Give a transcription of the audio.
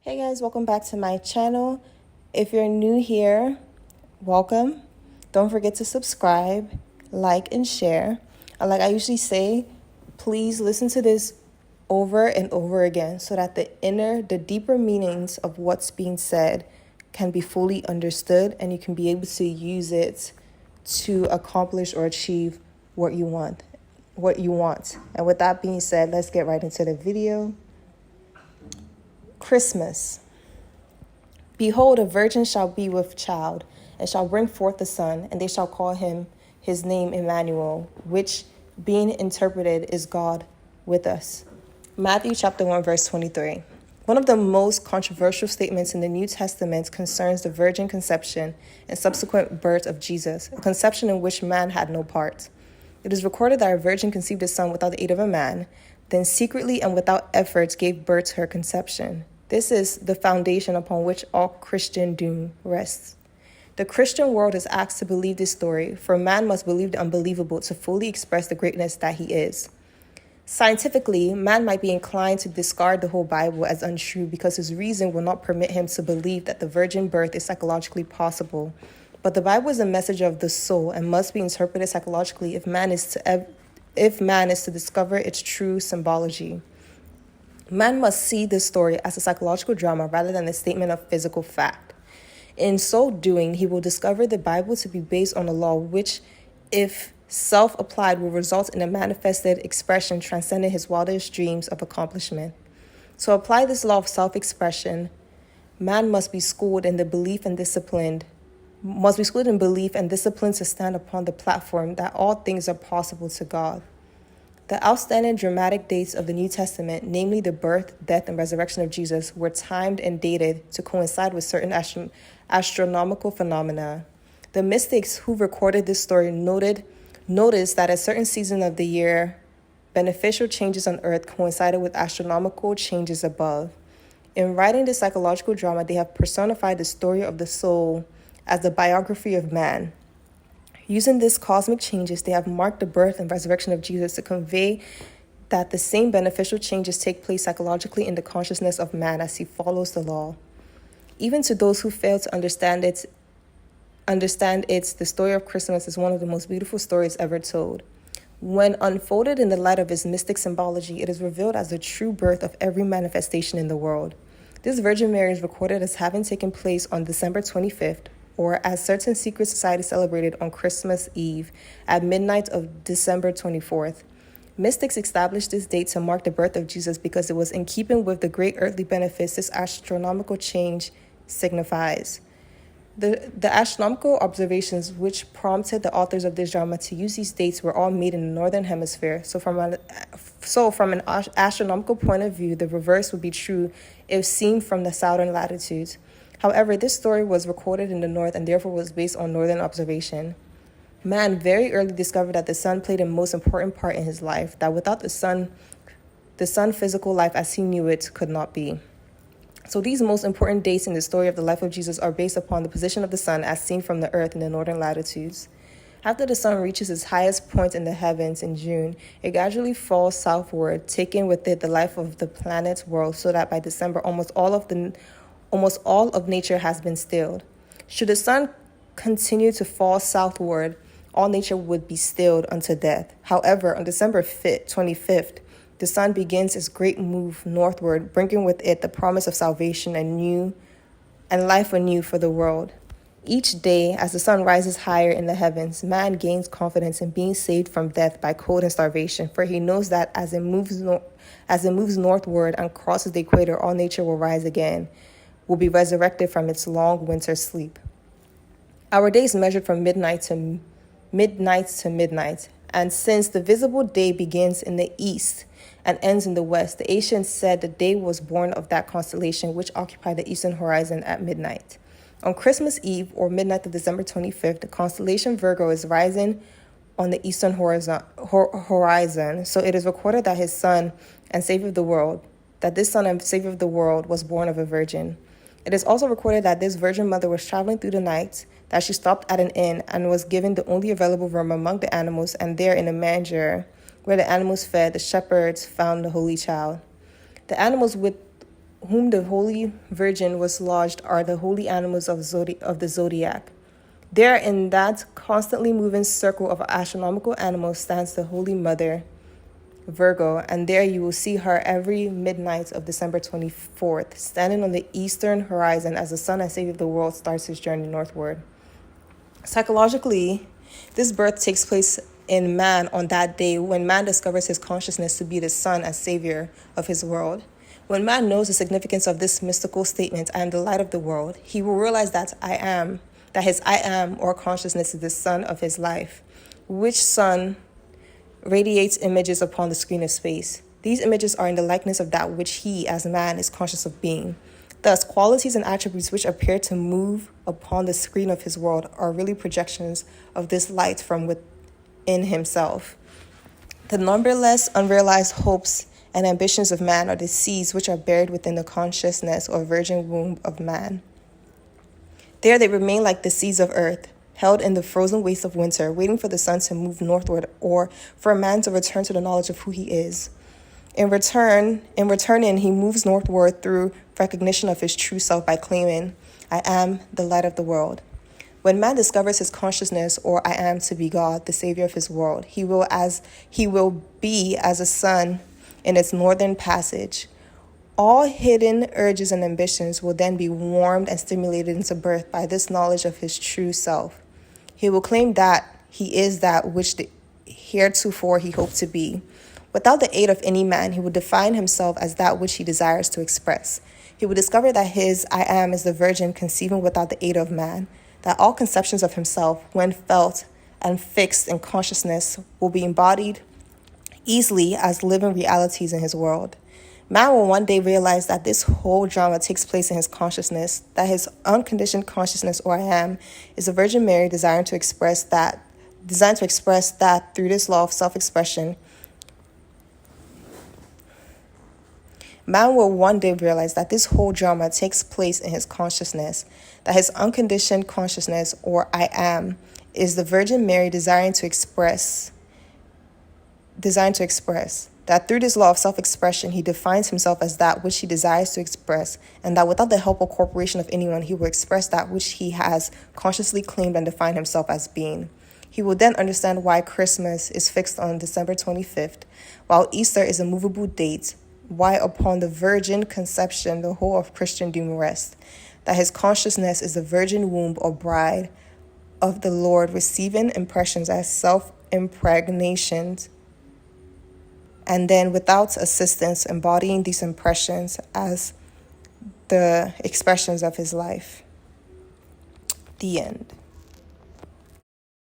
Hey guys, welcome back to my channel. If you're new here, welcome. Don't forget to subscribe, like, and share. And like I usually say, please listen to this over and over again so that the deeper meanings of what's being said can be fully understood and you can be able to use it to accomplish or achieve what you want. And with that being said, let's get right into the video. Christmas. Behold, a virgin shall be with child, and shall bring forth a son, and they shall call him his name Emmanuel, which being interpreted is God with us. Matthew chapter 1, verse 23. One of the most controversial statements in the New Testament concerns the virgin conception and subsequent birth of Jesus, a conception in which man had no part. It is recorded that a virgin conceived a son without the aid of a man, then secretly and without efforts gave birth to her conception. This is the foundation upon which all Christian doom rests. The Christian world is asked to believe this story, for man must believe the unbelievable to fully express the greatness that he is. Scientifically, man might be inclined to discard the whole Bible as untrue because his reason will not permit him to believe that the virgin birth is psychologically possible. But the Bible is a message of the soul and must be interpreted psychologically if man is to discover its true symbology. Man must see this story as a psychological drama rather than a statement of physical fact. In so doing, he will discover the Bible to be based on a law which, if self-applied, will result in a manifested expression transcending his wildest dreams of accomplishment. To apply this law of self-expression, man must be schooled in belief and disciplined to stand upon the platform that all things are possible to God. The outstanding dramatic dates of the New Testament, namely the birth, death, and resurrection of Jesus, were timed and dated to coincide with certain astronomical phenomena. The mystics who recorded this story noticed that at certain seasons of the year, beneficial changes on earth coincided with astronomical changes above. In writing this psychological drama, they have personified the story of the soul as the biography of man. Using these cosmic changes, they have marked the birth and resurrection of Jesus to convey that the same beneficial changes take place psychologically in the consciousness of man as he follows the law. Even to those who fail to understand it, the story of Christmas is one of the most beautiful stories ever told. When unfolded in the light of its mystic symbology, it is revealed as the true birth of every manifestation in the world. This Virgin Mary is recorded as having taken place on December 25th, or as certain secret societies celebrated on Christmas Eve at midnight of December 24th. Mystics established this date to mark the birth of Jesus because it was in keeping with the great earthly benefits this astronomical change signifies. The astronomical observations which prompted the authors of this drama to use these dates were all made in the northern hemisphere. So from an astronomical point of view, the reverse would be true if seen from the southern latitudes. However, this story was recorded in the north and therefore was based on northern observation. Man very early discovered that the sun played a most important part in his life, that without the sun physical life as he knew it could not be. So these most important dates in the story of the life of Jesus are based upon the position of the sun as seen from the earth in the northern latitudes. After the sun reaches its highest point in the heavens in June, it gradually falls southward, taking with it the life of the planet's world, so that by December almost all of nature has been stilled. Should the sun continue to fall southward, all nature would be stilled unto death. However, on December 25th, the sun begins its great move northward, bringing with it the promise of salvation and life anew for the world. Each day, as the sun rises higher in the heavens, man gains confidence in being saved from death by cold and starvation, for he knows that as it moves northward and crosses the equator, all nature will rise again, will be resurrected from its long winter sleep. Our day is measured from midnight to midnight, and since the visible day begins in the east and ends in the west, the ancients said the day was born of that constellation which occupied the eastern horizon at midnight. On Christmas Eve, or midnight of December 25th, the constellation Virgo is rising on the eastern horizon, so it is recorded that this son and Savior of the world was born of a virgin. It is also recorded that this virgin mother was traveling through the night, that she stopped at an inn and was given the only available room among the animals, and there in a manger where the animals fed, the shepherds found the holy child. The animals with whom the Holy Virgin was lodged are the holy animals of the zodiac. There, in that constantly moving circle of astronomical animals, stands the Holy Mother, Virgo, and there you will see her every midnight of December 24th, standing on the eastern horizon as the Son and Savior of the world starts his journey northward. Psychologically, this birth takes place in man on that day when man discovers his consciousness to be the Son and Savior of his world. When man knows the significance of this mystical statement, I am the light of the world, he will realize that his I am or consciousness is the sun of his life, which sun radiates images upon the screen of space. These images are in the likeness of that which he, as man, is conscious of being. Thus, qualities and attributes which appear to move upon the screen of his world are really projections of this light from within himself. The numberless unrealized hopes and ambitions of man are the seeds which are buried within the consciousness or virgin womb of man. There they remain like the seeds of earth, held in the frozen waste of winter, waiting for the sun to move northward or for a man to return to the knowledge of who he is. In returning, he moves northward through recognition of his true self by claiming, I am the light of the world. When man discovers his consciousness, or I am to be God, the Savior of his world, he will be as a sun in its northern passage. All hidden urges and ambitions will then be warmed and stimulated into birth by this knowledge of his true self. He will claim that he is that which heretofore he hoped to be. Without the aid of any man, he will define himself as that which he desires to express. He will discover that his I am is the Virgin conceiving without the aid of man, that all conceptions of himself, when felt and fixed in consciousness, will be embodied easily as living realities in his world. Man will one day realize that this whole drama takes place in his consciousness, that his unconditioned consciousness, or I am, is the Virgin Mary designed to express that through this law of self-expression. Man will one day realize that this whole drama takes place in his consciousness, that his unconditioned consciousness, or I am, is the Virgin Mary designed to express that through this law of self-expression, he defines himself as that which he desires to express, and that without the help or cooperation of anyone, he will express that which he has consciously claimed and defined himself as being. He will then understand why Christmas is fixed on December 25th, while Easter is a movable date, why upon the virgin conception the whole of Christendom rests, that his consciousness is the virgin womb or bride of the Lord, receiving impressions as self-impregnations, and then without assistance embodying these impressions as the expressions of his life. The end.